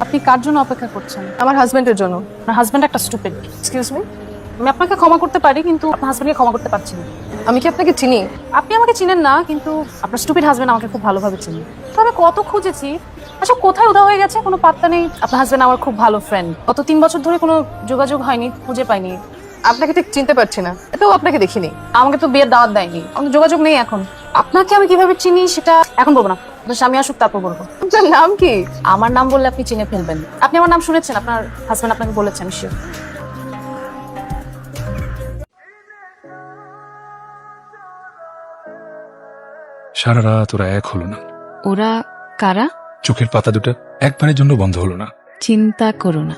আপনি কার জন্য অপেক্ষা করছেন? আমার হাজবেন্ডের জন্য। আপনার হাজবেন্ড একটা স্টুপিড। এক্সকিউজ মি, আমি আপনাকে ক্ষমা করতে পারি কিন্তু আপনার হাজবেন্ডকে ক্ষমা করতে পারছি না। আমি কি আপনাকে চিনি? আপনি আমাকে চিনেন না কিন্তু আপনার স্টুপিড হাজবেন্ড আমাকে খুব ভালোভাবে চিনি। তো আমি কত খুঁজেছি, আচ্ছা কোথায় উধাও হয়ে গেছে কোনো পাত্তা নেই। আপনার হাজবেন্ড আমার খুব ভালো ফ্রেন্ড, গত 3 বছর ধরে কোনো যোগাযোগ হয়নি, খুঁজে পাইনি। আপনাকে ঠিক চিনতে পারছি না, এটাও আপনাকে দেখিনি। আমাকে তো বিয়ের দাওয়াত দেয়নি, আমাদের যোগাযোগ নেই এখন। আপনাকে আমি কিভাবে চিনি সেটা এখন বলবো না, আপনার স্বামী আসুক তারপর বলবো। আপনার নাম কি? আমার নাম বললে আপনি চিনে ফেলবেন। আপনি আমার নাম শুনেছেন? আপনার হাজবেন্ড আপনাকে বলেছেন? আমি শিওর। সারা রাত ওরা এক হলো না। ওরা কারা? চোখের পাতা দুটো একবারের জন্য বন্ধ হলো না। চিন্তা করো না,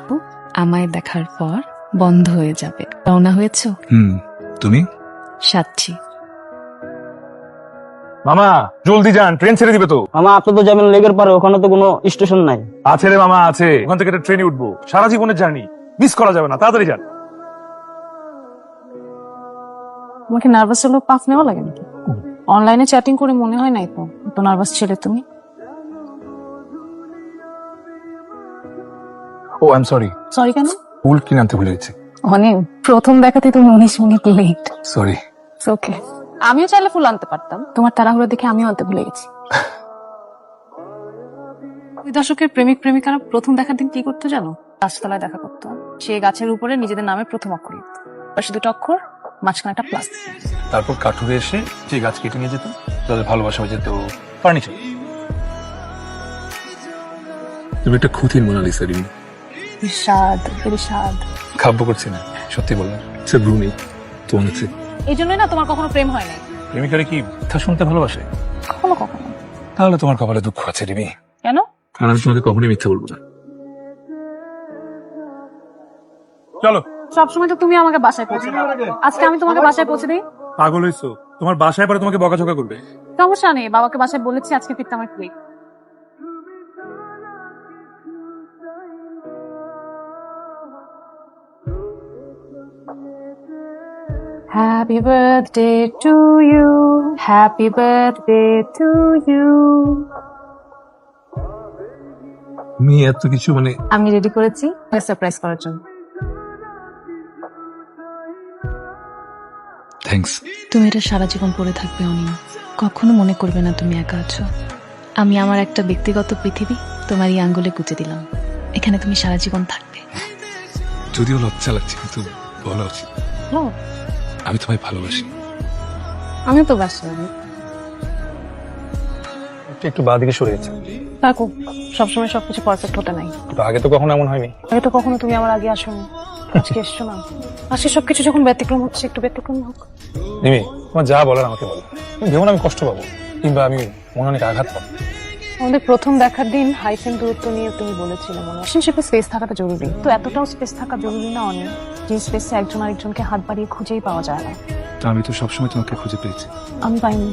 আমায় দেখার পর বন্ধ হয়ে যাবে। রওনা হয়েছ? তুমি? সাচ্ছি। মামা জলদি যান, ট্রেন ছেড়ে দিবে তো। মামা আপনি তো যাবেন লেগের পারে, ওখানে তো কোনো স্টেশন নাই। আছে রে মামা, আছে। ওখান থেকে একটা ট্রেনে উঠবো, সারা জীবনের জার্নি মিস করা যাবে না, তাড়াতাড়ি যান। তোমাকে নার্ভাস হলেও পাফ নেওয়া লাগে নাকি? অনলাইনে চ্যাটিং করে মনে হয় নাই তো এত নার্ভাস ছিলে তুমি। ও আই এম সরি। সরি কেন? ফুল কিনে আনতে ভুলে গেছি। অনেক প্রথম দেখাতে তুমি 19 মিনিট লেট। সরি। ওকে, আমিও চাইলে ফুল আনতে পারতাম, তোমার তাড়াহুড়ো দেখে আমিও আনতে ভুলে গেছি। ওই দর্শকের প্রেমিক প্রেমিকারা প্রথম দেখার দিন কি করতো জানো? গাছতলায় দেখা করতো, সে গাছের উপরে নিজেদের নামে প্রথম অক্ষর লিখত, পাশে দুটো অক্ষর, মাঝখানে একটা প্লাস। তারপর কাঠুরে এসে যে গাছ কেটে নিয়ে যেত, তাদের ভালোবাসা হয়ে যেত ফার্নিচার। তুমি একটা খুঁতির মোনালিসা রিমি। ইরশাদ, ইরশাদ। খাব্য করছি না, সত্যি বললাম। সে ব্রুনি তোমার হচ্ছে। এই জন্যই না তোমার কখনো প্রেম হয় নাই। প্রেমিকারে কি কথা শুনতে ভালোবাসে? কখনো কখনো। তাহলে তোমার কপালে দুঃখ আছে রিমি। কেন? কারণ আমি তোমাকে কখনোই মিথ্যা বলবো না। চলো। সবসময় তো তুমি আমাকে বাসায় পৌঁছে দাও, আজকে আমি তোমাকে বাসায় পৌঁছে দিই। পাগল হইছো? তোমার বাসায় পরে তোমাকে বকাঝকা করবে। সমস্যা নেই, বাবাকে বাসায় বলেছি আজকে ফিরতে আমার free. Happy birthday to you, happy birthday to you. তুমি এত কিছু মানে আমি রেডি করেছি সারপ্রাইজ করার জন্য। থ্যাঙ্কস। তুমি এটা সারা জীবন পড়ে থাকবে অনিম, কখনো মনে করবে না তুমি একা আছো। আমি আমার একটা ব্যক্তিগত পৃথিবী তোমার এই আঙ্গুলে গুঁজে দিলাম, এখানে তুমি সারা জীবন থাকবে। যদিও লজ্জা লাগছে কিন্তু বলা উচিত, আমি তোমায় ভালোবাসি। আমি তো বাসি। একটু বাঁ দিকে সরে গেছে। থাকো, সবসময় সবকিছু পারফেক্ট হতে নাই। আগে তো কখনো এমন হয়নি। আগে তো কখনো তুমি আমার আগে আসোনি, আজকে এসছো না। আজকে সবকিছু যখন ব্যতিক্রম হচ্ছে, একটু ব্যতিক্রম হোক। রিমি, তোমার যা বলার আমাকে বলো। তুমি ভেবো না আমি কষ্ট পাবো কিংবা আমি মনে অনেক আঘাত পাবো। আমাদের প্রথম দেখার দিন হাইফেন দূরত্ব নিয়ে তুমি বলেছিলে মনে হয় রিলেশনশিপে স্পেস থাকাটা জরুরি। তো এতটাও স্পেস থাকা জরুরি না অনেক, যে স্পেসে একজন আরেকজনকে হাত বাড়িয়ে খুঁজেই পাওয়া যায় না। আমি তো সবসময় তোমাকে খুঁজে পেয়েছি। আমি পাইনি।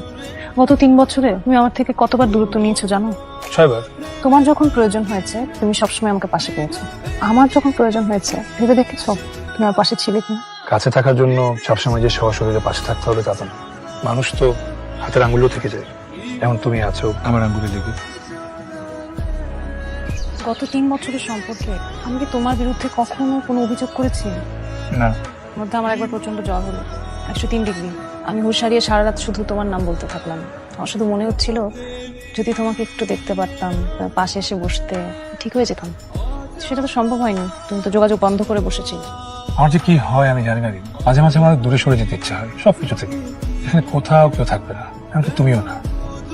গত 3 বছরে তুমি আমার থেকে কতবার দূরত্ব নিয়েছো জানো? 6 বার। তোমার যখন প্রয়োজন হয়েছে তুমি সবসময় আমাকে পাশে পেয়েছো, আমার যখন প্রয়োজন হয়েছে ভেবে দেখেছো তুমি আমার পাশে ছিলে কিনা? কাছে থাকার জন্য সবসময় যে সশরীরে পাশে থাকতে হবে তা তো না। মানুষ তো হাতের আঙুলও থেকে যায়, এমন তুমি আছো আমার আঙ্গুলে লেগে। গত 3 বছরের সম্পর্কে আমি কি তোমার বিরুদ্ধে কখনো কোনো অভিযোগ করেছি? না। মধ্যে আমার একবার প্রচন্ড জ্বর হলো, 103 ডিগ্রি। আমি হুঁশ হারিয়ে সারা রাত শুধু তোমার নাম বলতে থাকলাম। আমার শুধু মনে হচ্ছিল যদি তোমাকে একটু দেখতে পারতাম, পাশে এসে বসতে, ঠিক হয়ে যেতাম। সেটা তো সম্ভব হয়নি, তুমি তো যোগাযোগ বন্ধ করে বসেছি। আমার যে কি হয় আমি জানি না রিমি। মাঝে মাঝে আমার দূরে সরে যেতে ইচ্ছা হয় সবকিছু থেকে। এখানে কোথাও কেউ থাকবে না, এমনকি তুমিও না।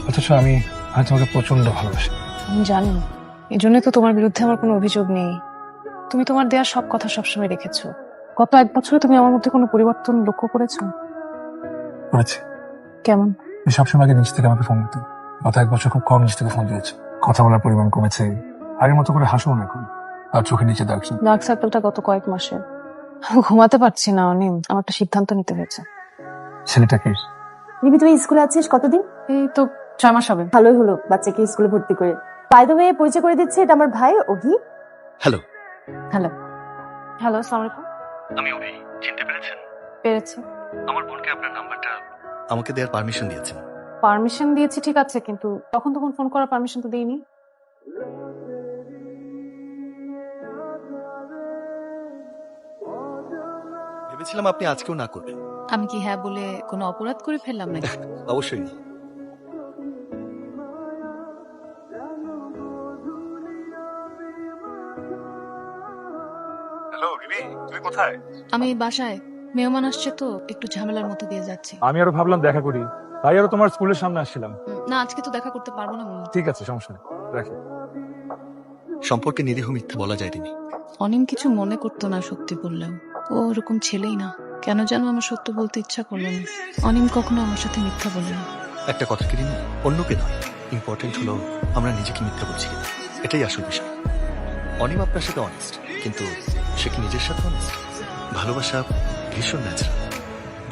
অথচ আমি তোমাকে প্রচন্ড ভালোবাসি। আমি জানি, এই জন্যই তো তোমার বিরুদ্ধে আমার কোনো অভিযোগ নেই। তুমি তোমার দেওয়ার সব কথা সবসময় রেখেছো। গত 1 বছরে তুমি আমার মধ্যে কোনো পরিবর্তন লক্ষ্য করেছো? করেছি। কেমন? তুমি সবসময় আগে নিজ থেকে আমাকে ফোন দিত, গত 1 বছর খুব কম নিজ থেকে ফোন দিয়েছে। কথা বলার পরিমাণ কমেছে, আগের মতো করে হাসো না এখন, আর চোখের নিচে দাগ। ডার্ক সার্কেলটা গত কয়েক মাসে। ঘুমাতে পারছি না অনিম, আমার একটা সিদ্ধান্ত নিতে হয়েছে। ছেলেটাকে রিমি তুই স্কুলে আছিস কতদিন? এই তো 6 মাস হবে। ভালোই হলো বাচ্চাকে স্কুলে ভর্তি করে। বাই দ্য ওয়ে পরিচয় করে দিচ্ছে, এটা আমার ভাই অভি। হ্যালো। হ্যালো। হ্যালো, আসসালামু আলাইকুম। আমি অভি, চিনতে পেরেছেন? পেরেছি। আমার বোনকে আপনার নাম্বারটা আমাকে দেওয়ার পারমিশন দিয়েছেন। পারমিশন দিয়েছি ঠিক আছে, কিন্তু তখন ফোন করার পারমিশন তো দেইনি। ভেবেছিলাম আপনি আজকেও না করবেন। আমি কি হ্যাঁ বলে কোনো অপরাধ করে ফেললাম নাকি? অবশ্যই না। হ্যালো রিমি, তুমি কোথায়? আমি বাসায়, মেহমান আসছে তো একটু ঝামেলার মধ্যে দিয়ে যাচ্ছি। আমি আরো ভাবলাম দেখা করি, তাই আরো তোমার স্কুলের সামনে আসছিলাম। না, আজকে তো দেখা করতে পারবো না মনি। ঠিক আছে, সমস্যা নেই, রাখি। সম্পর্কে নিরীহ মিথ্যা বলা যায় রিমি। অনিম কিছু মনে করতো না সত্যি বললেও। ও ওরকম ছেলেই না। কেন যেন আমার সত্য বলতে ইচ্ছা করলো না। অনিম কখনো আমার সাথে মিথ্যা বলে না। একটা কথা কি রিমি, অন্যকে নয়, ইম্পর্টেন্ট হলো আমরা নিজেকে মিথ্যা বলছি কিনা, এটাই আসল বিষয়। অনিম আপনার সাথে অনেস্ট, কিন্তু সে কি নিজের সাথে অনেস্ট? ভালোবাসা ভীষণ ন্যাচারাল,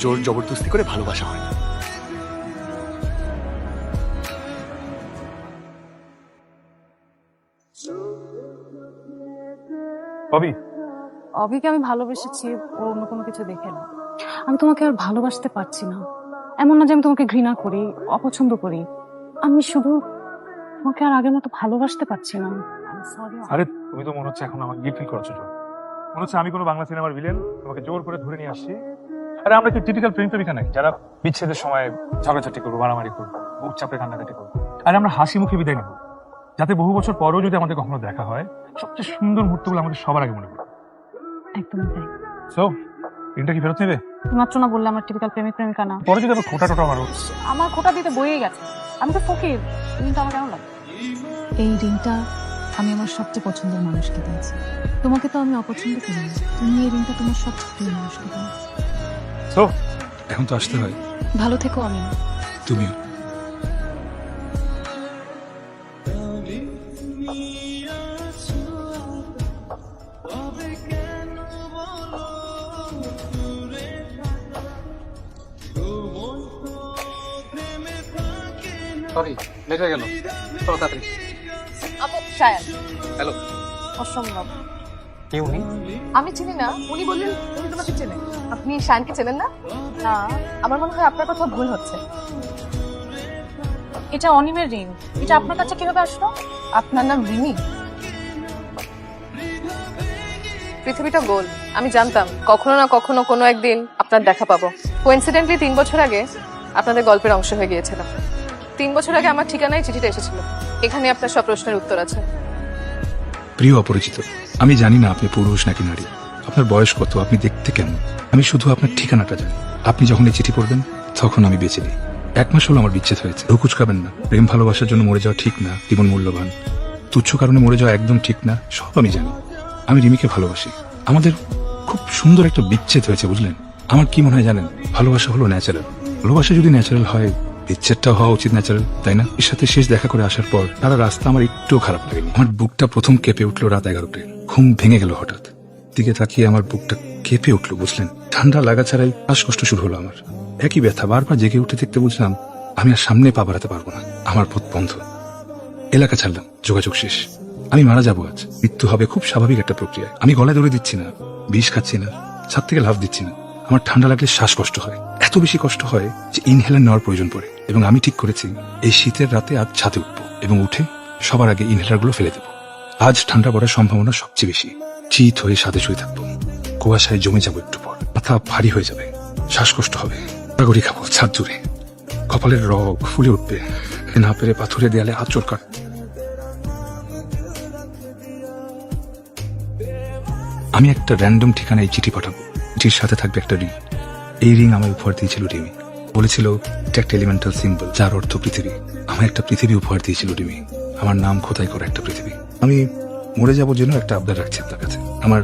জোর জবরদস্তি করে ভালোবাসা হয় না। ববি, অভিকে আমি ভালোবেসেছি, ও অন্য কোনো কিছু দেখে না। আমি তোমাকে আর ভালোবাসতে পারছি না। এমন না যে আমি তোমাকে ঘৃণা করি, অপছন্দ করি। আমি শুধু তোমাকে আর আগের মতো ভালোবাসতে পারছি না। সরি। আরে তুমি তো মনে হচ্ছে এখন আমাকে গিল্ট ফিল করাচ্ছ। মনে হচ্ছে আমি কোনো বাংলা সিনেমার ভিলেন, তোমাকে জোর করে ধরে নিয়ে আসছি। আরে আমরা কি টিপিক্যাল প্রেম প্রেমিকা নাকি যারা বিচ্ছেদের সময় ঝগড়াঝাটি করবো, মারামারি করবো, বুক চাপড়ে কান্নাকাটি করবো? আরে আমরা হাসি মুখে বিদায় নেবো, যাতে বহু বছর পরেও যদি আমাদের কখনো দেখা হয়, সবচেয়ে সুন্দর মুহূর্তগুলো আমাদের সবার আগে মনে পড়ে। একদম তাই। সো ঋণটা কি ফেরত নেবে? মাত্র না বললে আমার টিপিক্যাল প্রেমিক প্রেমিকা না। পরে যদি আবার খোটা টোটা মারো। আমার খোটা দিতে বইয়ে গেছে। আমি তো ফকির, কিন্তু আমার কেমন লাগে? এই রিংটা আমি আমার সবচেয়ে পছন্দের মানুষকে দিয়েছি। তোমাকে তো আমি অপছন্দ করি না। তুমি এই রিংটা তোমার সবচেয়ে প্রিয় মানুষকে দিয়েছি। সো এখন তো আসতে হয়। ভালো থেকো অনিম। তুমিও। সরি, লেট হয়ে গেল, চলো তাড়াতাড়ি। আপু শায়ান। হ্যালো, অসম্ভব। কে উনি? আমি চিনি না, উনি বললেন উনি তোমাকে চেনেন। আপনি শায়ানকে চেনেন না? না, আমার মনে হয় আপনার কথা ভুল হচ্ছে। এটা অনিমের রিং। এটা আপনার কাছে কিভাবে আসলো? আপনার নাম রিমি? পৃথিবীটা গোল। আমি জানতাম কখনো না কখনো কোনো একদিন আপনার দেখা পাবো। কোইন্সিডেন্টলি 3 বছর আগে আপনাদের গল্পের অংশ হয়ে গিয়েছিলাম। 3 বছর আগে আমার ঠিকানায় চিঠিটা এসেছিল। এখানে আপনার সব প্রশ্নের উত্তর আছে। প্রিয় অপরিচিত, আমি জানি না আপনি পুরুষ নাকি নারী, আপনার বয়স কত, আপনি দেখতে কেমন। আমি শুধু আপনার ঠিকানাটা জানি। আপনি যখন এই চিঠি পড়বেন তখন আমি বেঁচে নেই। 1 মাস হলো আমার বিচ্ছেদ হয়েছে। কুচকাবেন না। প্রেম ভালোবাসার জন্য মরে যাওয়া ঠিক না, জীবন মূল্যবান। তুচ্ছ কারণে মরে যাওয়া একদম ঠিক না, সব আমি জানি। আমি রিমিকে ভালোবাসি। আমাদের খুব সুন্দর একটা বিচ্ছেদ হয়েছে, বুঝলেন? আমার কি মনে হয় জানেন, ভালোবাসা হলো ন্যাচারাল। ভালোবাসা যদি ন্যাচারাল হয়, বিচ্ছেদটা হওয়া উচিত ন্যাচারাল, তাই না? এর সাথে শেষ দেখা করে আসার পর সারা রাস্তা আমার একটুও খারাপ লাগেনি। আমার বুকটা প্রথম কেঁপে উঠলো রাত 11টায়। ঘুম ভেঙে গেল হঠাৎ। দিকে তাকিয়ে আমার বুকটা কেঁপে উঠলো, বুঝলেন? ঠান্ডা লাগা ছাড়াই শ্বাসকষ্ট শুরু হলো আমার। একই ব্যথা বারবার জেগে উঠে দেখতে বুঝলাম আমি আর সামনে পা বাড়াতে পারবো না। আমার পথ বন্ধ। এলাকা ছাড়লাম, যোগাযোগ শেষ। আমি মারা যাবো আজ। মৃত্যু হবে খুব স্বাভাবিক একটা প্রক্রিয়া। আমি গলায় দড়ি দিচ্ছি না, বিষ খাচ্ছি না, ছাদ থেকে লাফ দিচ্ছি না। আমার ঠান্ডা লাগলে শ্বাসকষ্ট হয়, এত বেশি কষ্ট হয় যে ইনহেলার নেওয়ার প্রয়োজন পড়ে। এবং আমি ঠিক করেছি এই শীতের রাতে আজ ছাদে উঠবো এবং উঠে সবার আগে ইনহেলারগুলো ফেলে দেবো। আজ ঠান্ডা পড়ার সম্ভাবনা সবচেয়ে বেশি। চিত হয়ে সাথে শুয়ে থাকবো, কুয়াশায় জমে যাবো, একটু পর মাথা ভারী হয়ে যাবে, শ্বাসকষ্ট হবে, গড়ি খাবো ছাদ জুড়ে, কপালের রগ ফুলে উঠবে, না পেরে পাথরের দেয়ালে আঁচড় কাট। আমি একটা র্যান্ডম ঠিকানায় চিঠি পাঠাবো, চিঠির সাথে থাকবে একটা রিং। এই রিং আমায় উপহার দিয়েছিল রিমি। বলেছিল এটা একটা এলিমেন্টাল সিম্বল, যার অর্থ পৃথিবী। আমার একটা পৃথিবী উপহার দিয়েছিল রিমি, আমার নাম খোদাই করা একটা পৃথিবী। আমি মরে যাবো জন্য একটা আবদার রাখছি আপনার কাছে, আমার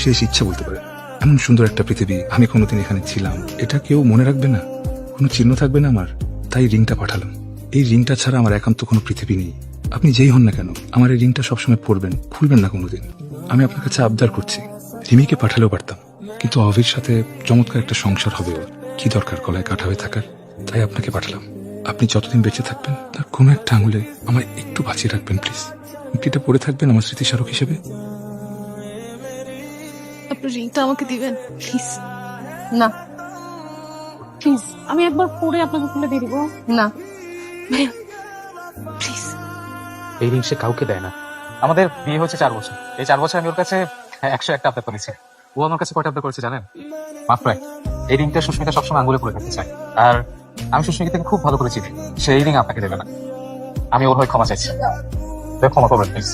শেষ ইচ্ছা বলতে পারে। এমন সুন্দর একটা পৃথিবী, আমি কোনোদিন এখানে ছিলাম, এটা কেউ মনে রাখবে না, কোনো চিহ্ন থাকবে না আমার। তাই রিংটা পাঠালাম। এই রিংটা ছাড়া আমার একান্ত কোনো পৃথিবী নেই। আপনি যেই হন না কেন, আমার এই রিংটা সবসময় পরবেন, ভুলবেন না কোনোদিন। আমি আপনার কাছে আবদার করছি। রিমিকে পাঠালেও পারতাম, কিন্তু অভির সাথে চমৎকার একটা সংসার হবে ওর। কি দরকার গলায় কাটা হয়ে থাকার? তাই আপনাকে পাঠালাম। আপনি যতদিন বেঁচে থাকবেন তার কোনো একটা আঙুলে আমায় একটু বাঁচিয়ে রাখবেন প্লিজ। মুক্তিটা পড়ে থাকবেন আমার স্মৃতিস্মারক হিসেবে। আপনার রিংটা আমাকে দিবেন প্লিজ? না প্লিজ, আমি একবার পরে আপনাকে খুলে দিয়ে দিব। না, ভাইয়া প্লিজ। এই রিং সে কাউকে দেয় না। আমাদের বিয়ে হচ্ছে 4 বছর। এই 4 বছর আমি ওর কাছে 101টা আবদার করেছি। ও আমার কাছে কয়টা আবদার করেছে জানেন? মাত্র এক। এই রিংটা সুস্মিতা সবসময় আঙ্গুলে পরে থাকতে চায়। আর আমি সুস্মিতাকে খুব ভালো করে চিনি। সে এই রিং আপনাকে দেবে না। আমি ওর হয়ে ক্ষমা চাইছি। ক্ষমা করবেন প্লিজ।